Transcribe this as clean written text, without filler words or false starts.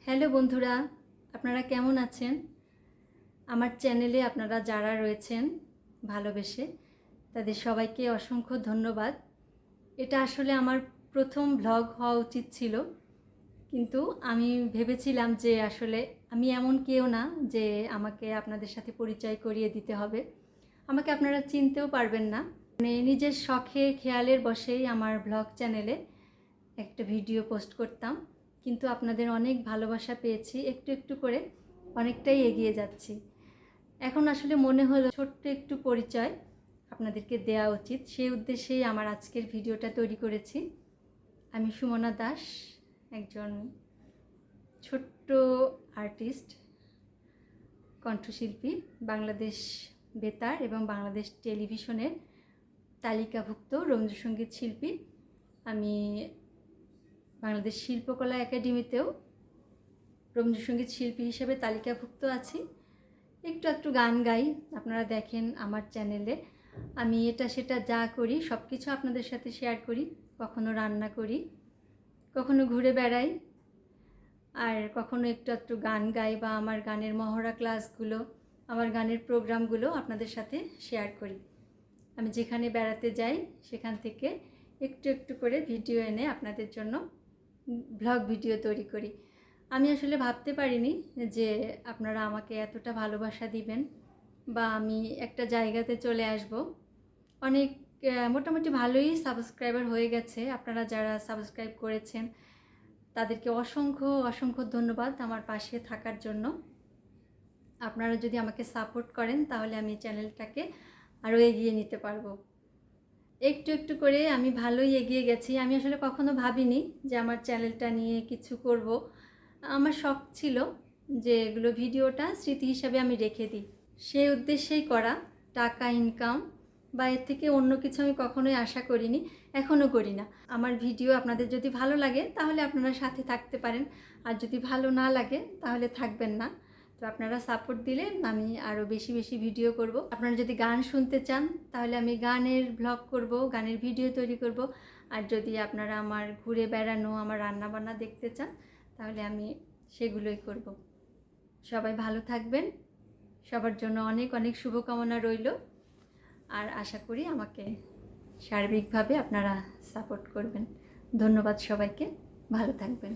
Hello বন্ধুরা, আপনারা কেমন আছেন? আমার চ্যানেলে আপনারা যারা রয়েছেন ভালোবেসে, তাদের সবাইকে অসংখ্য ধন্যবাদ। এটা আসলে আমার প্রথম ভ্লগ হওয়া উচিত ছিল, কিন্তু আমি ভেবেছিলাম যে আসলে আমি এমন কেউ না যে আমাকে আপনাদের সাথে পরিচয় করিয়ে দিতে হবে। আমাকে আপনারা চিনতেও পারবেন না। মানে নিজের শখে খেয়ালের বশেই আমার ভ্লগ চ্যানেলে একটা ভিডিও পোস্ট করতাম, কিন্তু আপনাদের অনেক ভালোবাসা পেয়েছি। একটু একটু করে অনেকটাই এগিয়ে যাচ্ছি। এখন আসলে মনে হলো ছোট্ট একটু পরিচয় আপনাদেরকে দেওয়া উচিত। সেই উদ্দেশ্যেই আমার আজকের ভিডিওটা তৈরি করেছি। আমি সুমনা দাস, একজন ছোট্ট আর্টিস্ট, কণ্ঠশিল্পী, বাংলাদেশ বেতার এবং বাংলাদেশ টেলিভিশনের তালিকাভুক্ত রবীন্দ্রসঙ্গীত শিল্পী। আমি বাংলাদেশ শিল্পকলা একাডেমিতেও রবীন্দ্রসঙ্গীত শিল্পী হিসেবে তালিকাভুক্ত আছি। একটু গান গাই, আপনারা দেখেন আমার চ্যানেলে। আমি এটা সেটা যা করি সব কিছু আপনাদের সাথে শেয়ার করি। কখনো রান্না করি, কখনো ঘুরে বেড়াই, আর কখনো একটু গান গাই বা আমার গানের মহড়া ক্লাসগুলো, আমার গানের প্রোগ্রামগুলো আপনাদের সাথে শেয়ার করি। আমি যেখানে বেড়াতে যাই সেখান থেকে একটু করে ভিডিও এনে আপনাদের জন্য ব্লগ ভিডিও তৈরি করি। আমি আসলে ভাবতে পারিনি যে আপনারা আমাকে এতটা ভালোবাসা দিবেন বা আমি একটা জায়গাতে চলে আসব। অনেক মোটামুটি ভালোই সাবস্ক্রাইবার হয়ে গেছে। আপনারা যারা সাবস্ক্রাইব করেছেন তাদেরকে অসংখ্য ধন্যবাদ আমার পাশে থাকার জন্য। আপনারা যদি আমাকে সাপোর্ট করেন তাহলে আমি চ্যানেলটাকে আরও এগিয়ে নিতে পারবো। একটু করে আমি ভালোই এগিয়ে গেছি। আমি আসলে কখনো ভাবিনি যে আমার চ্যানেলটা নিয়ে কিছু করব। আমার শখ ছিল যে এগুলো ভিডিওটা স্মৃতি হিসাবে আমি রেখে দিই, সেই উদ্দেশ্যেই করা। টাকা ইনকাম বা এর থেকে অন্য কিছু আমি কখনোই আশা করিনি, এখনও করি না। আমার ভিডিও আপনাদের যদি ভালো লাগে তাহলে আপনারা সাথে থাকতে পারেন, আর যদি ভালো না লাগে তাহলে থাকবেন না। তো আপনারা সাপোর্ট দিলে আমি আরও বেশি ভিডিও করব। আপনারা যদি গান শুনতে চান তাহলে আমি গানের ব্লগ করব, গানের ভিডিও তৈরি করব। আর যদি আপনারা আমার ঘুরে বেড়ানো, আমার রান্নাবান্না দেখতে চান তাহলে আমি সেগুলোই করব। সবাই ভালো থাকবেন, সবার জন্য অনেক শুভকামনা রইল। আর আশা করি আমাকে সার্বিকভাবে আপনারা সাপোর্ট করবেন। ধন্যবাদ সবাইকে, ভালো থাকবেন।